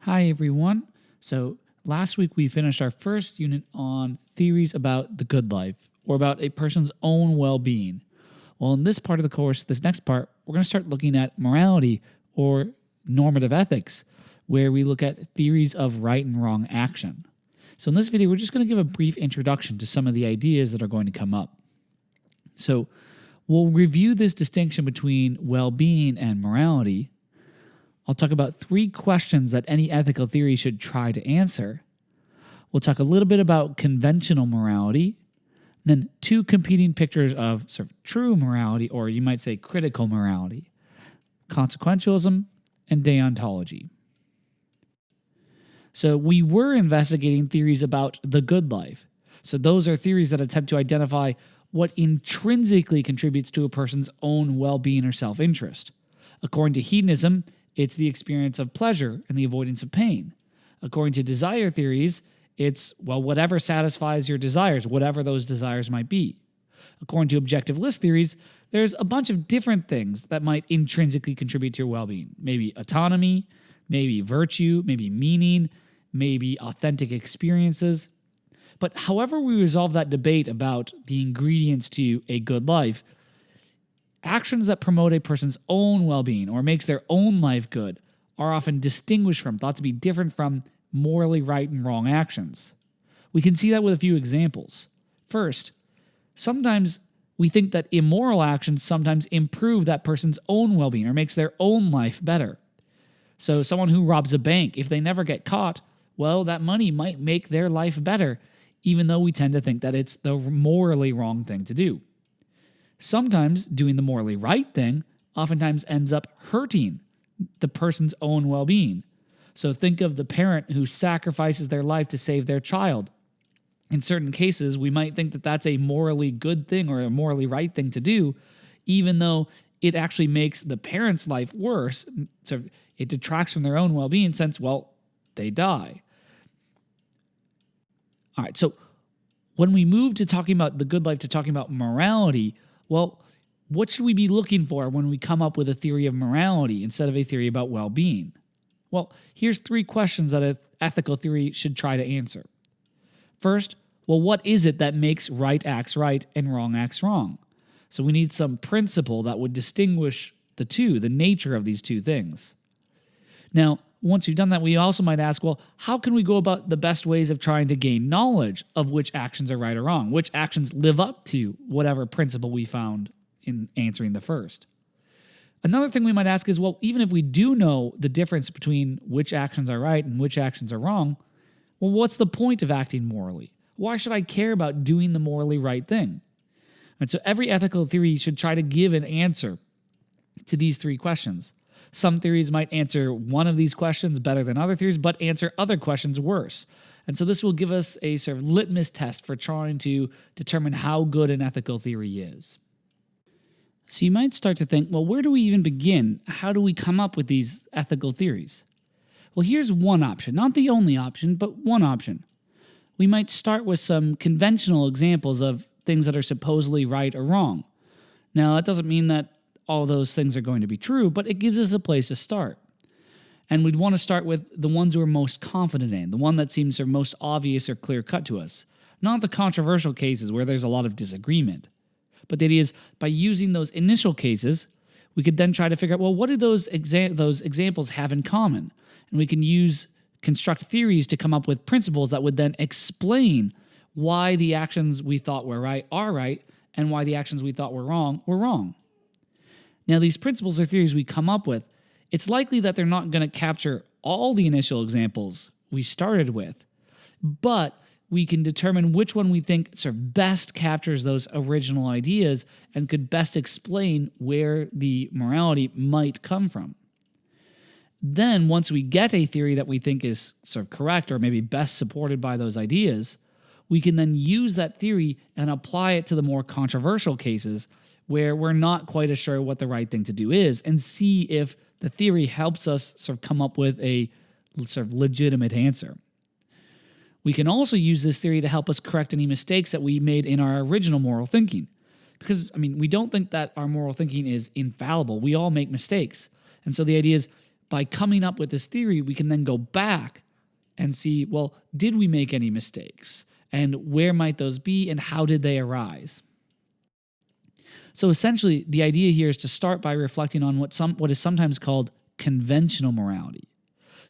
Hi, everyone. So, last week we finished our first unit on theories about the good life, or about a person's own well being. Well, in this part of the course, this next part, we're going to start looking at morality, or normative ethics, where we look at theories of right and wrong action. So, in this video, we're just going to give a brief introduction to some of the ideas that are going to come up. So, we'll review this distinction between well being and morality. I'll talk about 3 questions that any ethical theory should try to answer. We'll talk a little bit about conventional morality, then 2 competing pictures of sort of true morality, or you might say critical morality, consequentialism, and deontology. So we were investigating theories about the good life. So those are theories that attempt to identify what intrinsically contributes to a person's own well-being or self-interest. According to hedonism, it's the experience of pleasure and the avoidance of pain. According to desire theories, it's, whatever satisfies your desires, whatever those desires might be. According to objectivist theories, there's a bunch of different things that might intrinsically contribute to your well-being. Maybe autonomy, maybe virtue, maybe meaning, maybe authentic experiences. But however we resolve that debate about the ingredients to a good life, actions that promote a person's own well-being or makes their own life good are often distinguished from, thought to be different from, morally right and wrong actions. We can see that with a few examples. First, sometimes we think that immoral actions sometimes improve that person's own well-being or makes their own life better. So someone who robs a bank, if they never get caught, that money might make their life better, even though we tend to think that it's the morally wrong thing to do. Sometimes doing the morally right thing oftentimes ends up hurting the person's own well-being. So think of the parent who sacrifices their life to save their child. In certain cases, we might think that that's a morally good thing or a morally right thing to do, even though it actually makes the parent's life worse. So it detracts from their own well-being since, they die. All right, so when we move to talking about the good life to talking about morality, what should we be looking for when we come up with a theory of morality instead of a theory about well-being? Here's 3 questions that an ethical theory should try to answer. First, what is it that makes right acts right and wrong acts wrong? So we need some principle that would distinguish the two, the nature of these 2 things. Now, once we've done that, we also might ask, how can we go about the best ways of trying to gain knowledge of which actions are right or wrong, which actions live up to whatever principle we found in answering the first? Another thing we might ask is, even if we do know the difference between which actions are right and which actions are wrong, what's the point of acting morally? Why should I care about doing the morally right thing? And so every ethical theory should try to give an answer to these 3 questions. Some theories might answer one of these questions better than other theories, but answer other questions worse. And so this will give us a sort of litmus test for trying to determine how good an ethical theory is. So you might start to think, where do we even begin? How do we come up with these ethical theories? Here's one option, not the only option, but one option. We might start with some conventional examples of things that are supposedly right or wrong. Now, that doesn't mean that all those things are going to be true, but it gives us a place to start. And we'd want to start with the ones we're most confident in, the one that seems sort of most obvious or clear-cut to us, not the controversial cases where there's a lot of disagreement. But the idea is, by using those initial cases, we could then try to figure out, what do those examples have in common? And we can construct theories to come up with principles that would then explain why the actions we thought were right are right, and why the actions we thought were wrong were wrong. Now, these principles or theories we come up with, it's likely that they're not going to capture all the initial examples we started with, but we can determine which one we think sort of best captures those original ideas and could best explain where the morality might come from. Then, once we get a theory that we think is sort of correct or maybe best supported by those ideas, we can then use that theory and apply it to the more controversial cases where we're not quite as sure what the right thing to do is, and see if the theory helps us sort of come up with a sort of legitimate answer. We can also use this theory to help us correct any mistakes that we made in our original moral thinking. Because, we don't think that our moral thinking is infallible. We all make mistakes. And so the idea is by coming up with this theory, we can then go back and see, well, did we make any mistakes? And where might those be? And how did they arise? So essentially, the idea here is to start by reflecting on what is sometimes called conventional morality.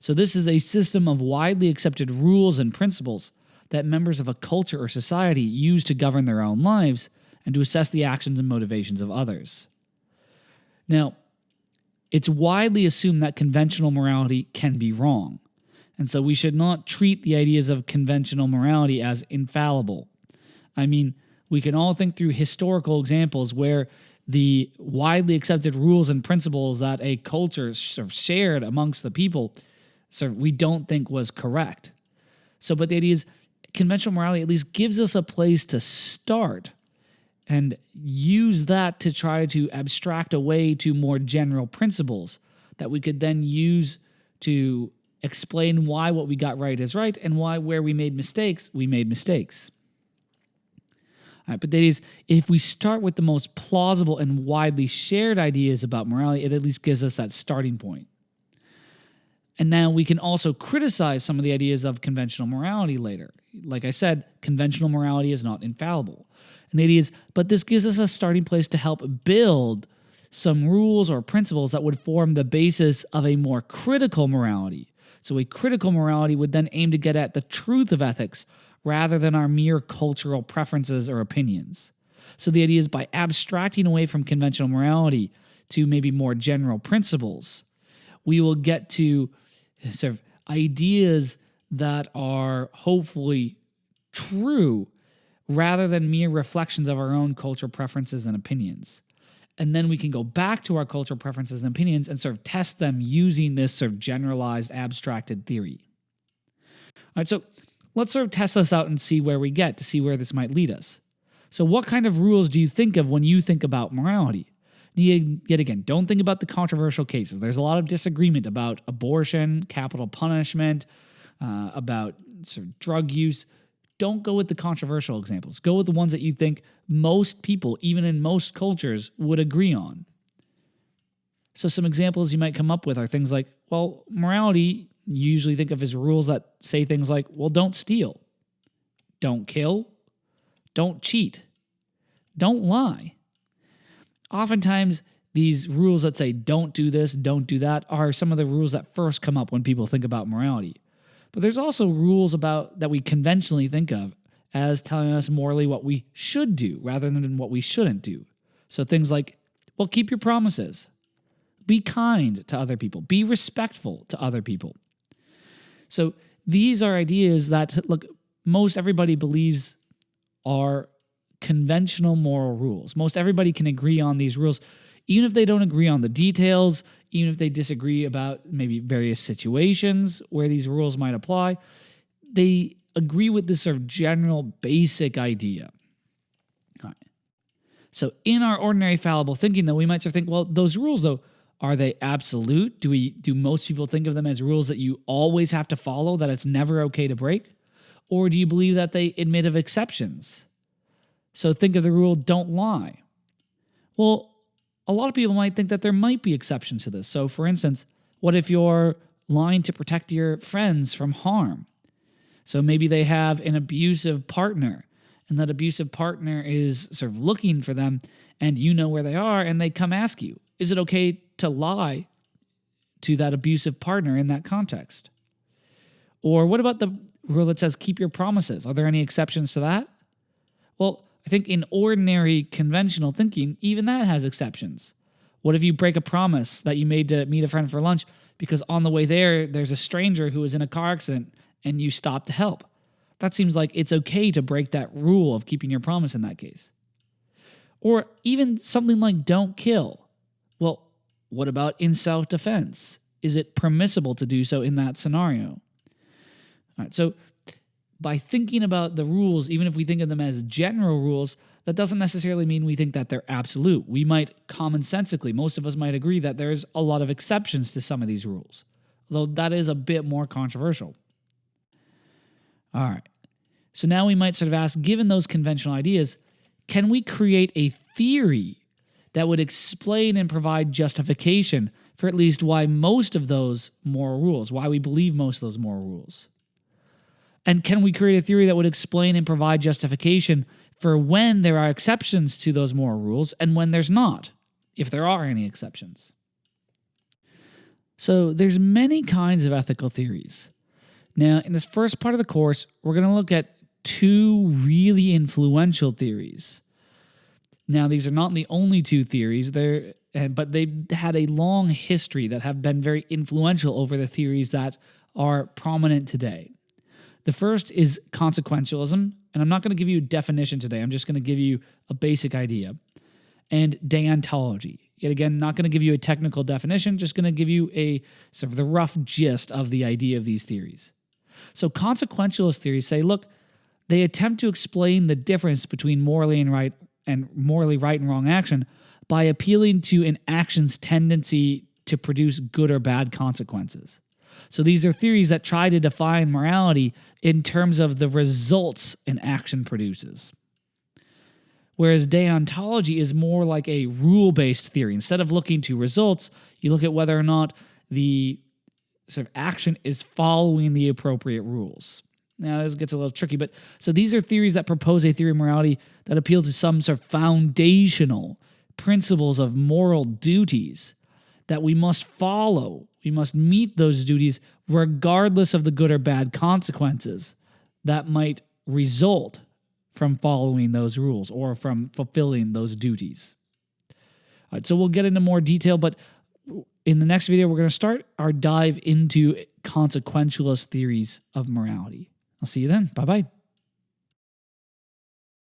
So this is a system of widely accepted rules and principles that members of a culture or society use to govern their own lives and to assess the actions and motivations of others. Now, it's widely assumed that conventional morality can be wrong, and so we should not treat the ideas of conventional morality as infallible. I mean, we can all think through historical examples where the widely accepted rules and principles that a culture sort of shared amongst the people we don't think was correct. But the idea is conventional morality at least gives us a place to start and use that to try to abstract away to more general principles that we could then use to explain why what we got right is right and why where we made mistakes, we made mistakes. All right, but that is, if we start with the most plausible and widely shared ideas about morality, it at least gives us that starting point. And now we can also criticize some of the ideas of conventional morality later. Like I said, conventional morality is not infallible. And the idea is, but this gives us a starting place to help build some rules or principles that would form the basis of a more critical morality. So a critical morality would then aim to get at the truth of ethics rather than our mere cultural preferences or opinions. So the idea is by abstracting away from conventional morality to maybe more general principles, we will get to sort of ideas that are hopefully true rather than mere reflections of our own cultural preferences and opinions. And then we can go back to our cultural preferences and opinions and sort of test them using this sort of generalized, abstracted theory. All right, so let's sort of test this out and see where we get, to see where this might lead us. So what kind of rules do you think of when you think about morality? Yet again, don't think about the controversial cases. There's a lot of disagreement about abortion, capital punishment, about sort of drug use. Don't go with the controversial examples. Go with the ones that you think most people, even in most cultures, would agree on. So some examples you might come up with are things like, well, morality you usually think of as rules that say things like, well, don't steal, don't kill, don't cheat, don't lie. Oftentimes, these rules that say don't do this, don't do that are some of the rules that first come up when people think about morality. But there's also rules about that we conventionally think of as telling us morally what we should do rather than what we shouldn't do. So things like, well, keep your promises, be kind to other people, be respectful to other people. So these are ideas that, look, most everybody believes are conventional moral rules. Most everybody can agree on these rules, even if they don't agree on the details, even if they disagree about maybe various situations where these rules might apply. They agree with this sort of general basic idea. All right. So in our ordinary fallible thinking, though, we might sort of think, well, those rules, though, are they absolute? Do most people think of them as rules that you always have to follow, that it's never okay to break? Or do you believe that they admit of exceptions? So think of the rule, don't lie. Well, a lot of people might think that there might be exceptions to this. So for instance, what if you're lying to protect your friends from harm? So maybe they have an abusive partner, and that abusive partner is sort of looking for them, and you know where they are, and they come ask you, is it okay to lie to that abusive partner in that context? Or what about the rule that says keep your promises? Are there any exceptions to that? Well, I think in ordinary conventional thinking, even that has exceptions. What if you break a promise that you made to meet a friend for lunch because on the way there's a stranger who was in a car accident and you stop to help? That seems like it's okay to break that rule of keeping your promise in that case. Or even something like don't kill. Well, what about in self-defense? Is it permissible to do so in that scenario? All right, so by thinking about the rules, even if we think of them as general rules, that doesn't necessarily mean we think that they're absolute. We might commonsensically, most of us might agree that there's a lot of exceptions to some of these rules, although that is a bit more controversial. All right. So now we might sort of ask, given those conventional ideas, can we create a theory that would explain and provide justification for at least why most of those moral rules, why we believe most of those moral rules? And can we create a theory that would explain and provide justification for when there are exceptions to those moral rules and when there's not, if there are any exceptions? So there's many kinds of ethical theories. Now, in this first part of the course, we're going to look at two really influential theories. Now, these are not the only two theories, but they've had a long history that have been very influential over the theories that are prominent today. The first is consequentialism, and I'm not going to give you a definition today. I'm just going to give you a basic idea. And deontology. Yet again, not going to give you a technical definition, just going to give you a sort of the rough gist of the idea of these theories. So consequentialist theories say, look, they attempt to explain the difference between morally right and wrong action by appealing to an action's tendency to produce good or bad consequences. So these are theories that try to define morality in terms of the results an action produces. Whereas deontology is more like a rule-based theory. Instead of looking to results, you look at whether or not the sort of action is following the appropriate rules. Now, this gets a little tricky, but so these are theories that propose a theory of morality that appeal to some sort of foundational principles of moral duties that we must follow. We must meet those duties regardless of the good or bad consequences that might result from following those rules or from fulfilling those duties. All right, so we'll get into more detail, but in the next video, we're going to start our dive into consequentialist theories of morality. I'll see you then. Bye-bye.